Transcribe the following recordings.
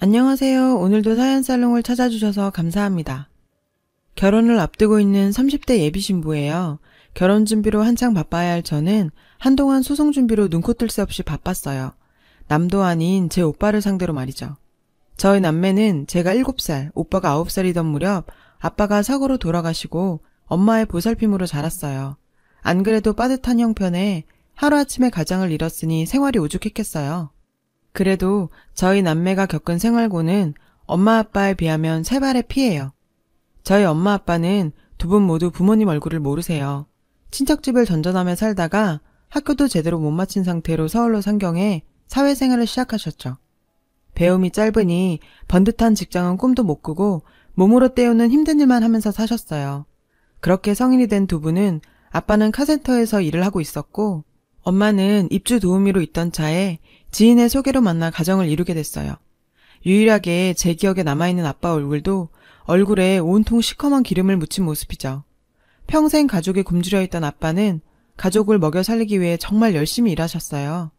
안녕하세요. 오늘도 사연살롱을 찾아주셔서 감사합니다. 결혼을 앞두고 있는 30대 예비신부예요. 결혼 준비로 한창 바빠야 할 저는 한동안 소송 준비로 눈코 뜰 새 없이 바빴어요. 남도 아닌 제 오빠를 상대로 말이죠. 저희 남매는 제가 7살, 오빠가 9살이던 무렵 아빠가 사고로 돌아가시고 엄마의 보살핌으로 자랐어요. 안 그래도 빠듯한 형편에 하루아침에 가장을 잃었으니 생활이 오죽했겠어요. 그래도 저희 남매가 겪은 생활고는 엄마 아빠에 비하면 세 발의 피예요. 저희 엄마 아빠는 두 분 모두 부모님 얼굴을 모르세요. 친척집을 전전하며 살다가 학교도 제대로 못 마친 상태로 서울로 상경해 사회생활을 시작하셨죠. 배움이 짧으니 번듯한 직장은 꿈도 못 꾸고 몸으로 때우는 힘든 일만 하면서 사셨어요. 그렇게 성인이 된 두 분은 아빠는 카센터에서 일을 하고 있었고 엄마는 입주 도우미로 있던 차에 지인의 소개로 만나 가정을 이루게 됐어요. 유일하게 제 기억에 남아있는 아빠 얼굴도 얼굴에 온통 시커먼 기름을 묻힌 모습이죠. 평생 가족에 굶주려 있던 아빠는 가족을 먹여 살리기 위해 정말 열심히 일하셨어요.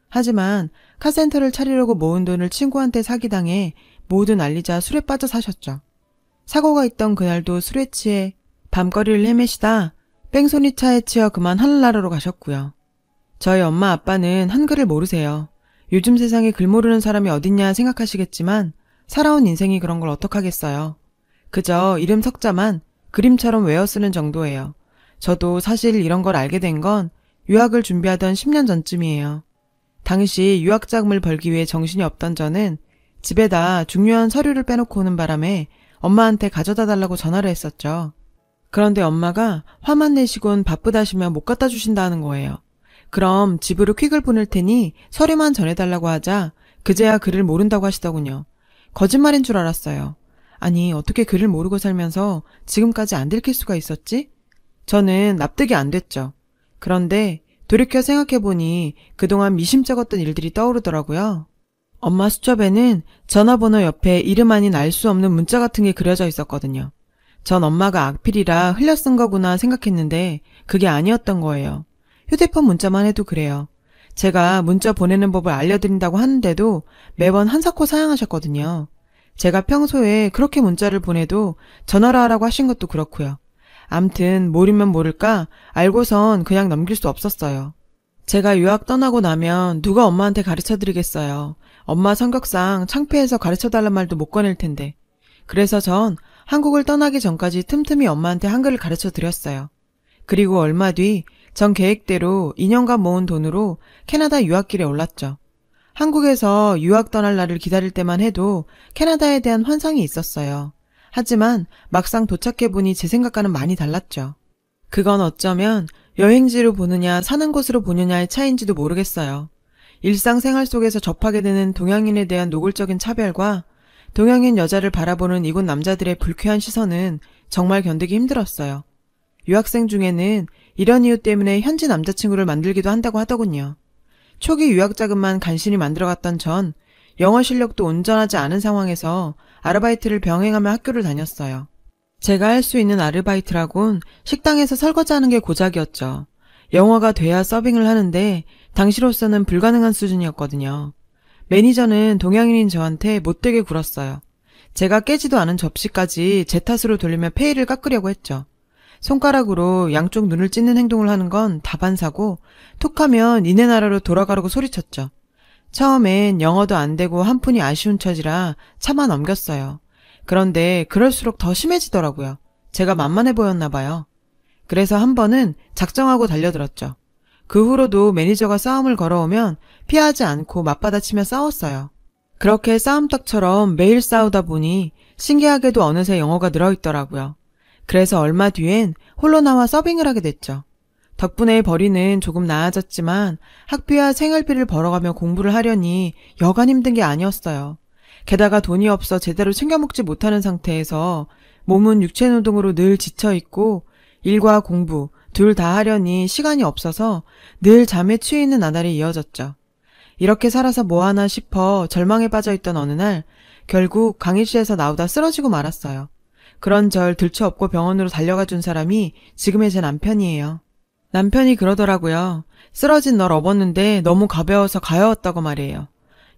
하지만 카센터를 차리려고 모은 돈을 친구한테 사기당해 모두 날리자 술에 빠져 사셨죠. 사고가 있던 그날도 술에 취해 밤거리를 헤매시다 뺑소니 차에 치여 그만 하늘나라로 가셨고요. 저희 엄마 아빠는 한글을 모르세요. 요즘 세상에 글 모르는 사람이 어딨냐 생각하시겠지만 살아온 인생이 그런 걸 어떡하겠어요. 그저 이름 석자만 그림처럼 외워 쓰는 정도예요. 저도 사실 이런 걸 알게 된 건 유학을 준비하던 10년 전쯤이에요. 당시 유학 자금을 벌기 위해 정신이 없던 저는 집에다 중요한 서류를 빼놓고 오는 바람에 엄마한테 가져다 달라고 전화를 했었죠. 그런데 엄마가 화만 내시곤 바쁘다시며 못 갖다 주신다는 거예요. 그럼 집으로 퀵을 보낼 테니 서류만 전해달라고 하자 그제야 글을 모른다고 하시더군요. 거짓말인 줄 알았어요. 아니 어떻게 글을 모르고 살면서 지금까지 안 들킬 수가 있었지? 저는 납득이 안 됐죠. 그런데 돌이켜 생각해보니 그동안 미심쩍었던 일들이 떠오르더라고요. 엄마 수첩에는 전화번호 옆에 이름 아닌 알 수 없는 문자 같은 게 그려져 있었거든요. 전 엄마가 악필이라 흘려 쓴 거구나 생각했는데 그게 아니었던 거예요. 휴대폰 문자만 해도 그래요. 제가 문자 보내는 법을 알려드린다고 하는데도 매번 한사코 사양하셨거든요. 제가 평소에 그렇게 문자를 보내도 전화로 하라고 하신 것도 그렇고요. 암튼 모르면 모를까 알고선 그냥 넘길 수 없었어요. 제가 유학 떠나고 나면 누가 엄마한테 가르쳐드리겠어요. 엄마 성격상 창피해서 가르쳐달란 말도 못 꺼낼 텐데. 그래서 전 한국을 떠나기 전까지 틈틈이 엄마한테 한글을 가르쳐드렸어요. 그리고 얼마 뒤 전 계획대로 2년간 모은 돈으로 캐나다 유학길에 올랐죠. 한국에서 유학 떠날 날을 기다릴 때만 해도 캐나다에 대한 환상이 있었어요. 하지만 막상 도착해보니 제 생각과는 많이 달랐죠. 그건 어쩌면 여행지로 보느냐 사는 곳으로 보느냐의 차이인지도 모르겠어요. 일상생활 속에서 접하게 되는 동양인에 대한 노골적인 차별과 동양인 여자를 바라보는 이곳 남자들의 불쾌한 시선은 정말 견디기 힘들었어요. 유학생 중에는 이런 이유 때문에 현지 남자친구를 만들기도 한다고 하더군요. 초기 유학자금만 간신히 만들어갔던 전 영어 실력도 온전하지 않은 상황에서 아르바이트를 병행하며 학교를 다녔어요. 제가 할 수 있는 아르바이트라곤 식당에서 설거지하는 게 고작이었죠. 영어가 돼야 서빙을 하는데 당시로서는 불가능한 수준이었거든요. 매니저는 동양인인 저한테 못되게 굴었어요. 제가 깨지도 않은 접시까지 제 탓으로 돌리며 페이를 깎으려고 했죠. 손가락으로 양쪽 눈을 찢는 행동을 하는 건 다반사고 툭하면 니네 나라로 돌아가라고 소리쳤죠. 처음엔 영어도 안 되고 한 푼이 아쉬운 처지라 참아 넘겼어요. 그런데 그럴수록 더 심해지더라고요. 제가 만만해 보였나 봐요. 그래서 한 번은 작정하고 달려들었죠. 그 후로도 매니저가 싸움을 걸어오면 피하지 않고 맞받아치며 싸웠어요. 그렇게 싸움닭처럼 매일 싸우다 보니 신기하게도 어느새 영어가 늘어있더라고요. 그래서 얼마 뒤엔 홀로 나와 서빙을 하게 됐죠. 덕분에 벌이는 조금 나아졌지만 학비와 생활비를 벌어가며 공부를 하려니 여간 힘든 게 아니었어요. 게다가 돈이 없어 제대로 챙겨 먹지 못하는 상태에서 몸은 육체노동으로 늘 지쳐있고 일과 공부 둘 다 하려니 시간이 없어서 늘 잠에 취해 있는 나날이 이어졌죠. 이렇게 살아서 뭐하나 싶어 절망에 빠져있던 어느 날 결국 강의실에서 나오다 쓰러지고 말았어요. 그런 절 들쳐업고 병원으로 달려가 준 사람이 지금의 제 남편이에요. 남편이 그러더라고요. 쓰러진 널 업었는데 너무 가벼워서 가여웠다고 말이에요.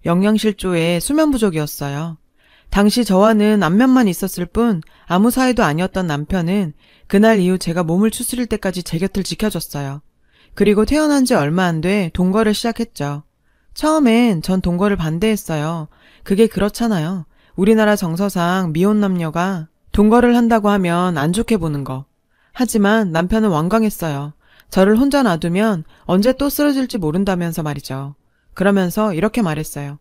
영양실조에 수면 부족이었어요. 당시 저와는 안면만 있었을 뿐 아무 사이도 아니었던 남편은 그날 이후 제가 몸을 추스릴 때까지 제 곁을 지켜줬어요. 그리고 태어난 지 얼마 안 돼 동거를 시작했죠. 처음엔 전 동거를 반대했어요. 그게 그렇잖아요. 우리나라 정서상 미혼 남녀가 동거를 한다고 하면 안 좋게 보는 거. 하지만 남편은 완강했어요. 저를 혼자 놔두면 언제 또 쓰러질지 모른다면서 말이죠. 그러면서 이렇게 말했어요.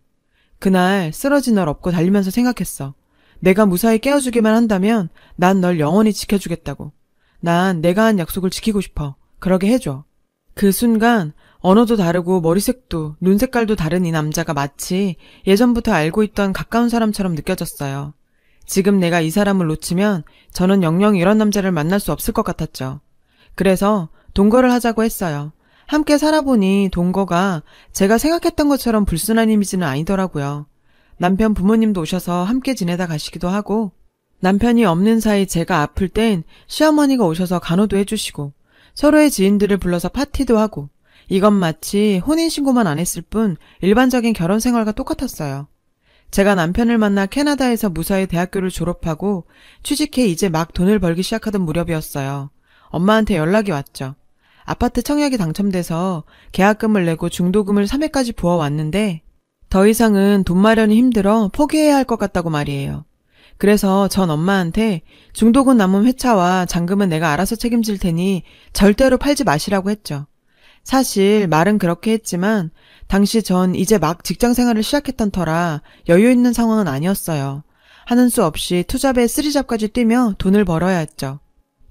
그날 쓰러진 널 업고 달리면서 생각했어. 내가 무사히 깨워주기만 한다면 난 널 영원히 지켜주겠다고. 난 내가 한 약속을 지키고 싶어. 그러게 해줘. 그 순간 언어도 다르고 머리색도 눈 색깔도 다른 이 남자가 마치 예전부터 알고 있던 가까운 사람처럼 느껴졌어요. 지금 내가 이 사람을 놓치면 저는 영영 이런 남자를 만날 수 없을 것 같았죠. 그래서 동거를 하자고 했어요. 함께 살아보니 동거가 제가 생각했던 것처럼 불순한 이미지는 아니더라고요. 남편 부모님도 오셔서 함께 지내다 가시기도 하고 남편이 없는 사이 제가 아플 땐 시어머니가 오셔서 간호도 해주시고 서로의 지인들을 불러서 파티도 하고 이건 마치 혼인신고만 안 했을 뿐 일반적인 결혼 생활과 똑같았어요. 제가 남편을 만나 캐나다에서 무사히 대학교를 졸업하고 취직해 이제 막 돈을 벌기 시작하던 무렵이었어요. 엄마한테 연락이 왔죠. 아파트 청약이 당첨돼서 계약금을 내고 중도금을 3회까지 부어왔는데 더 이상은 돈 마련이 힘들어 포기해야 할 것 같다고 말이에요. 그래서 전 엄마한테 중도금 남은 회차와 잔금은 내가 알아서 책임질 테니 절대로 팔지 마시라고 했죠. 사실 말은 그렇게 했지만 당시 전 이제 막 직장 생활을 시작했던 터라 여유 있는 상황은 아니었어요. 하는 수 없이 투잡에 쓰리잡까지 뛰며 돈을 벌어야 했죠.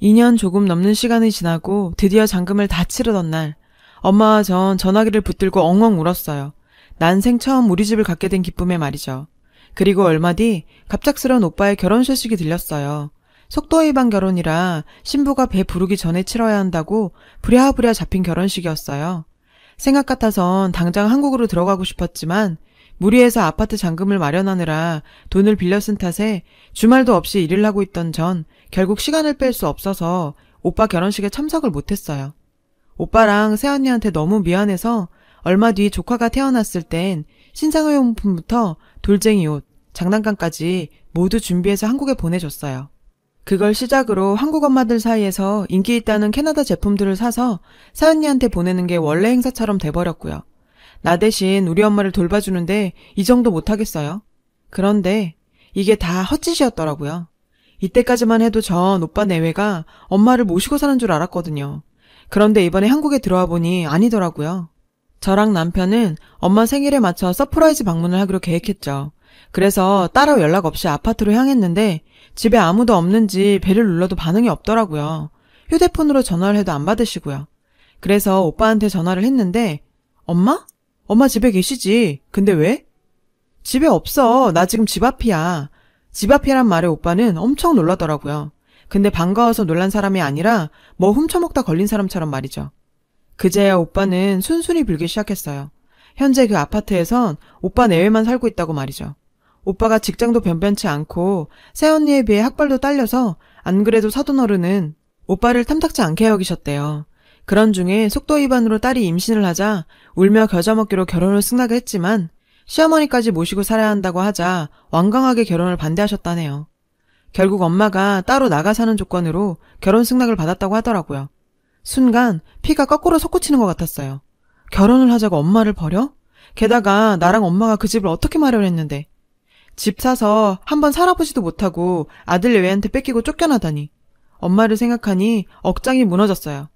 2년 조금 넘는 시간이 지나고 드디어 잔금을 다 치르던 날 엄마와 전 전화기를 붙들고 엉엉 울었어요. 난생 처음 우리 집을 갖게 된 기쁨에 말이죠. 그리고 얼마 뒤 갑작스러운 오빠의 결혼 소식이 들렸어요. 속도 위반 결혼이라 신부가 배 부르기 전에 치러야 한다고 부랴부랴 잡힌 결혼식이었어요. 생각 같아선 당장 한국으로 들어가고 싶었지만 무리해서 아파트 잔금을 마련하느라 돈을 빌려 쓴 탓에 주말도 없이 일을 하고 있던 전 결국 시간을 뺄 수 없어서 오빠 결혼식에 참석을 못했어요. 오빠랑 새언니한테 너무 미안해서 얼마 뒤 조카가 태어났을 땐 신상용품부터 돌쟁이 옷, 장난감까지 모두 준비해서 한국에 보내줬어요. 그걸 시작으로 한국 엄마들 사이에서 인기 있다는 캐나다 제품들을 사서 새언니한테 보내는 게 원래 행사처럼 돼버렸고요. 나 대신 우리 엄마를 돌봐주는데 이 정도 못하겠어요. 그런데 이게 다 헛짓이었더라고요. 이때까지만 해도 전 오빠 내외가 엄마를 모시고 사는 줄 알았거든요. 그런데 이번에 한국에 들어와 보니 아니더라고요. 저랑 남편은 엄마 생일에 맞춰 서프라이즈 방문을 하기로 계획했죠. 그래서 따로 연락 없이 아파트로 향했는데 집에 아무도 없는지 벨을 눌러도 반응이 없더라고요. 휴대폰으로 전화를 해도 안 받으시고요. 그래서 오빠한테 전화를 했는데 엄마? 엄마 집에 계시지. 근데 왜? 집에 없어. 나 지금 집 앞이야. 집 앞이란 말에 오빠는 엄청 놀라더라고요. 근데 반가워서 놀란 사람이 아니라 뭐 훔쳐먹다 걸린 사람처럼 말이죠. 그제야 오빠는 순순히 불기 시작했어요. 현재 그 아파트에선 오빠 내외만 살고 있다고 말이죠. 오빠가 직장도 변변치 않고 새언니에 비해 학벌도 딸려서 안 그래도 사돈어른은 오빠를 탐탁지 않게 여기셨대요. 그런 중에 속도 위반으로 딸이 임신을 하자 울며 겨자먹기로 결혼을 승낙을 했지만 시어머니까지 모시고 살아야 한다고 하자 완강하게 결혼을 반대하셨다네요. 결국 엄마가 따로 나가 사는 조건으로 결혼 승낙을 받았다고 하더라고요. 순간 피가 거꾸로 솟구치는 것 같았어요. 결혼을 하자고 엄마를 버려? 게다가 나랑 엄마가 그 집을 어떻게 마련했는데. 집 사서 한번 살아보지도 못하고 아들 내외한테 뺏기고 쫓겨나다니. 엄마를 생각하니 억장이 무너졌어요.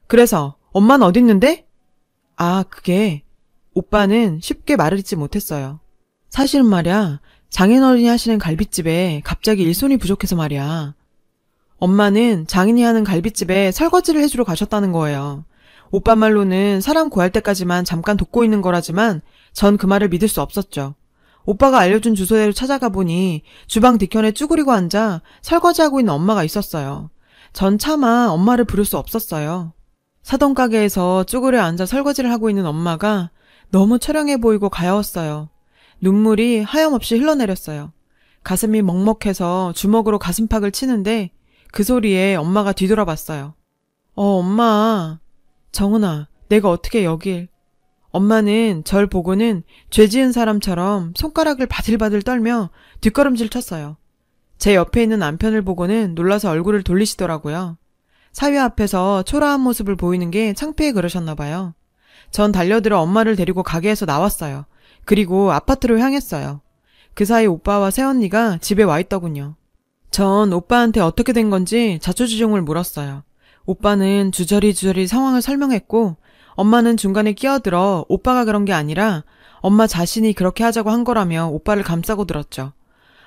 그래서 엄마는 어디 있는데? 아, 그게 오빠는 쉽게 말을 잇지 못했어요. 사실은 말이야, 장인어른이 하시는 갈빗집에 갑자기 일손이 부족해서 말이야. 엄마는 장인이 하는 갈빗집에 설거지를 해주러 가셨다는 거예요. 오빠 말로는 사람 구할 때까지만 잠깐 돕고 있는 거라지만 전 그 말을 믿을 수 없었죠. 오빠가 알려준 주소대로 찾아가 보니 주방 뒤편에 쭈그리고 앉아 설거지하고 있는 엄마가 있었어요. 전 차마 엄마를 부를 수 없었어요. 사돈 가게에서 쭈그려 앉아 설거지를 하고 있는 엄마가 너무 처량해 보이고 가여웠어요. 눈물이 하염없이 흘러내렸어요. 가슴이 먹먹해서 주먹으로 가슴팍을 치는데 그 소리에 엄마가 뒤돌아봤어요. 엄마. 정은아, 내가 어떻게 여길. 엄마는 절 보고는 죄 지은 사람처럼 손가락을 바들바들 떨며 뒷걸음질 쳤어요. 제 옆에 있는 남편을 보고는 놀라서 얼굴을 돌리시더라고요. 사위 앞에서 초라한 모습을 보이는 게 창피해 그러셨나 봐요. 전 달려들어 엄마를 데리고 가게에서 나왔어요. 그리고 아파트로 향했어요. 그 사이 오빠와 새언니가 집에 와 있더군요. 전 오빠한테 어떻게 된 건지 자초지종을 물었어요. 오빠는 주저리 상황을 설명했고 엄마는 중간에 끼어들어 오빠가 그런 게 아니라 엄마 자신이 그렇게 하자고 한 거라며 오빠를 감싸고 들었죠.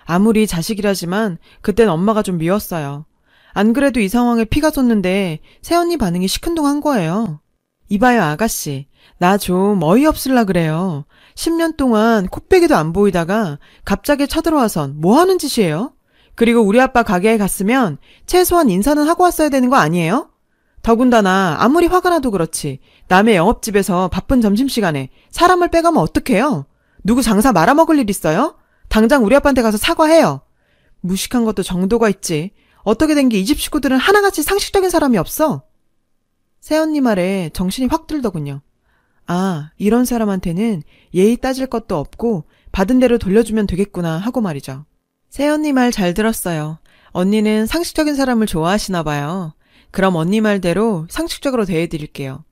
아무리 자식이라지만 그땐 엄마가 좀 미웠어요. 안 그래도 이 상황에 피가 솟는데 새언니 반응이 시큰둥한 거예요. 이봐요 아가씨, 나 좀 어이없을라 그래요. 10년 동안 콧배기도 안 보이다가 갑자기 쳐들어와선 뭐 하는 짓이에요? 그리고 우리 아빠 가게에 갔으면 최소한 인사는 하고 왔어야 되는 거 아니에요? 더군다나 아무리 화가 나도 그렇지 남의 영업집에서 바쁜 점심시간에 사람을 빼가면 어떡해요? 누구 장사 말아먹을 일 있어요? 당장 우리 아빠한테 가서 사과해요. 무식한 것도 정도가 있지. 어떻게 된 게 이 집 식구들은 하나같이 상식적인 사람이 없어? 새언니 말에 정신이 확 들더군요. 아, 이런 사람한테는 예의 따질 것도 없고 받은 대로 돌려주면 되겠구나 하고 말이죠. 새언니 말 잘 들었어요. 언니는 상식적인 사람을 좋아하시나 봐요. 그럼 언니 말대로 상식적으로 대해드릴게요.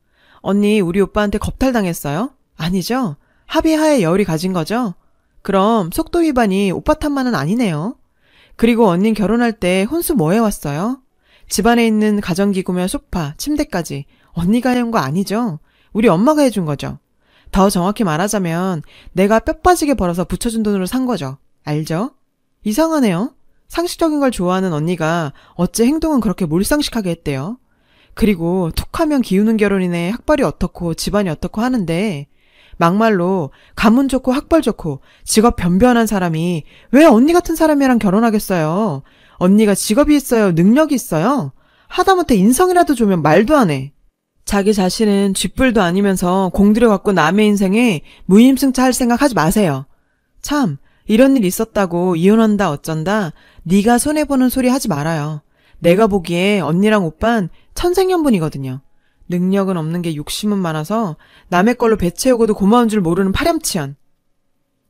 언니 우리 오빠한테 겁탈당했어요? 아니죠? 합의하에 열이 가진 거죠? 그럼 속도 위반이 오빠 탓만은 아니네요. 그리고 언닌 결혼할 때 혼수 뭐 해왔어요? 집안에 있는 가전기구며 소파, 침대까지 언니가 해온 거 아니죠? 우리 엄마가 해준 거죠. 더 정확히 말하자면 내가 뼈 빠지게 벌어서 붙여준 돈으로 산 거죠. 알죠? 이상하네요. 상식적인 걸 좋아하는 언니가 어째 행동은 그렇게 몰상식하게 했대요. 그리고 툭하면 기우는 결혼이네 학벌이 어떻고 집안이 어떻고 하는데 막말로 가문 좋고 학벌 좋고 직업 변변한 사람이 왜 언니 같은 사람이랑 결혼하겠어요? 언니가 직업이 있어요? 능력이 있어요? 하다못해 인성이라도 좋으면 말도 안 해. 자기 자신은 쥐뿔도 아니면서 공들여갖고 남의 인생에 무임승차할 생각 하지 마세요. 참 이런 일 있었다고 이혼한다 어쩐다 네가 손해보는 소리 하지 말아요. 내가 보기에 언니랑 오빤 천생연분이거든요. 능력은 없는 게 욕심은 많아서 남의 걸로 배 채우고도 고마운 줄 모르는 파렴치한.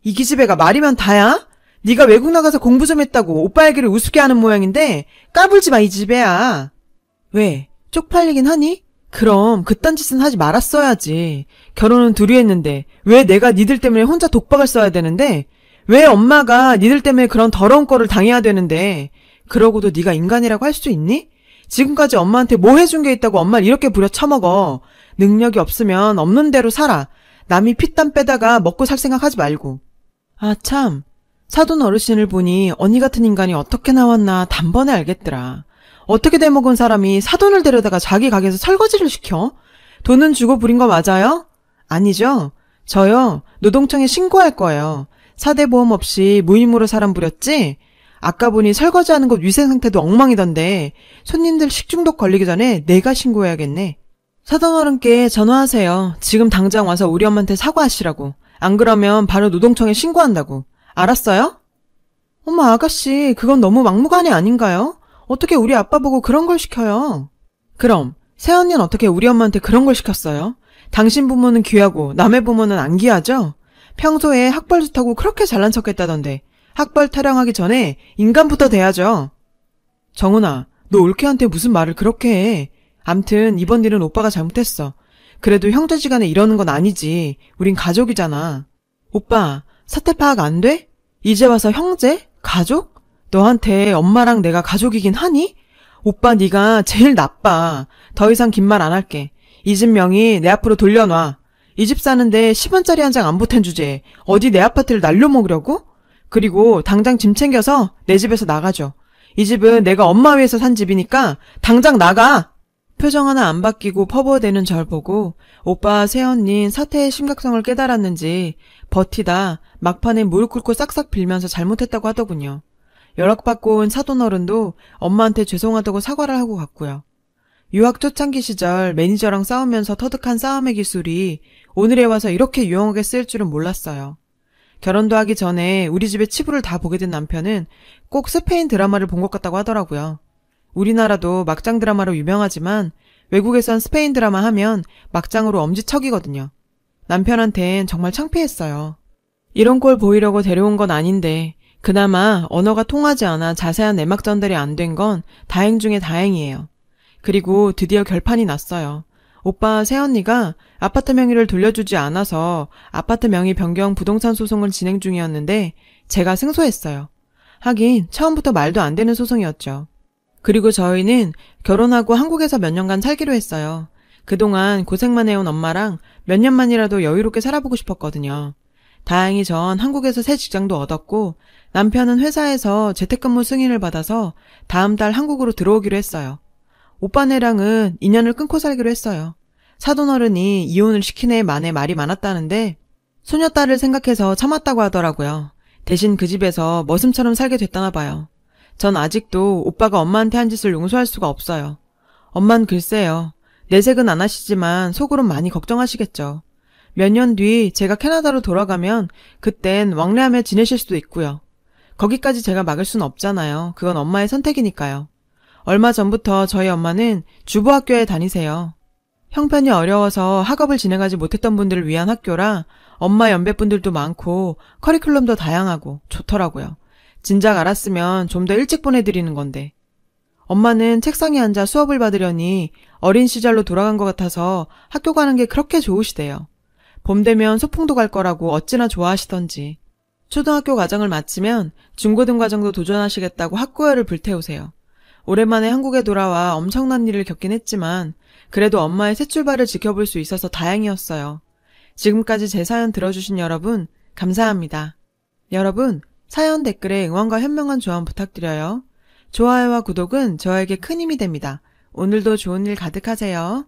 이 기집애가 말이면 다야? 네가 외국 나가서 공부 좀 했다고 오빠 얘기를 우습게 하는 모양인데 까불지 마 이 기집애야. 왜? 쪽팔리긴 하니? 그럼 그딴 짓은 하지 말았어야지. 결혼은 둘이 했는데 왜 내가 니들 때문에 혼자 독박을 써야 되는데 왜 엄마가 니들 때문에 그런 더러운 꼴을 당해야 되는데 그러고도 네가 인간이라고 할 수 있니? 지금까지 엄마한테 뭐 해준 게 있다고 엄마를 이렇게 부려쳐먹어. 능력이 없으면 없는 대로 살아. 남이 피땀 빼다가 먹고 살 생각하지 말고. 아 참, 사돈 어르신을 보니 언니 같은 인간이 어떻게 나왔나 단번에 알겠더라. 어떻게 돼먹은 사람이 사돈을 데려다가 자기 가게에서 설거지를 시켜? 돈은 주고 부린 거 맞아요? 아니죠? 저요, 노동청에 신고할 거예요. 사대보험 없이 무임으로 사람 부렸지? 아까 보니 설거지하는 곳 위생 상태도 엉망이던데 손님들 식중독 걸리기 전에 내가 신고해야겠네. 사돈 어른께 전화하세요. 지금 당장 와서 우리 엄마한테 사과하시라고. 안 그러면 바로 노동청에 신고한다고. 알았어요? 어머 아가씨, 그건 너무 막무가내 아닌가요? 어떻게 우리 아빠 보고 그런 걸 시켜요? 그럼 새언니는 어떻게 우리 엄마한테 그런 걸 시켰어요? 당신 부모는 귀하고 남의 부모는 안 귀하죠? 평소에 학벌 좋다고 그렇게 잘난 척했다던데 학벌 타령하기 전에 인간부터 돼야죠. 정훈아, 너 올케한테 무슨 말을 그렇게 해. 암튼 이번 일은 오빠가 잘못했어. 그래도 형제지간에 이러는 건 아니지. 우린 가족이잖아. 오빠, 사태 파악 안 돼? 이제 와서 형제? 가족? 너한테 엄마랑 내가 가족이긴 하니? 오빠 네가 제일 나빠. 더 이상 긴 말 안 할게. 이 집 명의 내 앞으로 돌려놔. 이 집 사는데 10원짜리 한 장 안 보탠 주제에 어디 내 아파트를 날려 먹으려고? 그리고 당장 짐 챙겨서 내 집에서 나가줘. 이 집은 내가 엄마 위해서 산 집이니까 당장 나가! 표정 하나 안 바뀌고 퍼부어대는 절 보고 오빠 새언니 사태의 심각성을 깨달았는지 버티다 막판에 무릎 꿇고 싹싹 빌면서 잘못했다고 하더군요. 연락받고 온 사돈어른도 엄마한테 죄송하다고 사과를 하고 갔고요. 유학 초창기 시절 매니저랑 싸우면서 터득한 싸움의 기술이 오늘에 와서 이렇게 유용하게 쓰일 줄은 몰랐어요. 결혼도 하기 전에 우리 집에 치부를 다 보게 된 남편은 꼭 스페인 드라마를 본 것 같다고 하더라고요. 우리나라도 막장 드라마로 유명하지만 외국에선 스페인 드라마 하면 막장으로 엄지척이거든요. 남편한텐 정말 창피했어요. 이런 꼴 보이려고 데려온 건 아닌데 그나마 언어가 통하지 않아 자세한 내막 전달이 안 된 건 다행 중에 다행이에요. 그리고 드디어 결판이 났어요. 오빠 새언니가 아파트 명의를 돌려주지 않아서 아파트 명의 변경 부동산 소송을 진행 중이었는데 제가 승소했어요. 하긴 처음부터 말도 안 되는 소송이었죠. 그리고 저희는 결혼하고 한국에서 몇 년간 살기로 했어요. 그동안 고생만 해온 엄마랑 몇 년만이라도 여유롭게 살아보고 싶었거든요. 다행히 전 한국에서 새 직장도 얻었고 남편은 회사에서 재택근무 승인을 받아서 다음 달 한국으로 들어오기로 했어요. 오빠네랑은 인연을 끊고 살기로 했어요. 사돈어른이 이혼을 시키네 마네 말이 많았다는데 소녀딸을 생각해서 참았다고 하더라고요. 대신 그 집에서 머슴처럼 살게 됐다나 봐요. 전 아직도 오빠가 엄마한테 한 짓을 용서할 수가 없어요. 엄만 글쎄요. 내색은 안 하시지만 속으론 많이 걱정하시겠죠. 몇 년 뒤 제가 캐나다로 돌아가면 그땐 왕래하며 지내실 수도 있고요. 거기까지 제가 막을 순 없잖아요. 그건 엄마의 선택이니까요. 얼마 전부터 저희 엄마는 주부학교에 다니세요. 형편이 어려워서 학업을 진행하지 못했던 분들을 위한 학교라 엄마 연배분들도 많고 커리큘럼도 다양하고 좋더라고요. 진작 알았으면 좀 더 일찍 보내드리는 건데. 엄마는 책상에 앉아 수업을 받으려니 어린 시절로 돌아간 것 같아서 학교 가는 게 그렇게 좋으시대요. 봄 되면 소풍도 갈 거라고 어찌나 좋아하시던지. 초등학교 과정을 마치면 중고등 과정도 도전하시겠다고 학구열을 불태우세요. 오랜만에 한국에 돌아와 엄청난 일을 겪긴 했지만 그래도 엄마의 새 출발을 지켜볼 수 있어서 다행이었어요. 지금까지 제 사연 들어주신 여러분 감사합니다. 여러분 사연 댓글에 응원과 현명한 조언 부탁드려요. 좋아요와 구독은 저에게 큰 힘이 됩니다. 오늘도 좋은 일 가득하세요.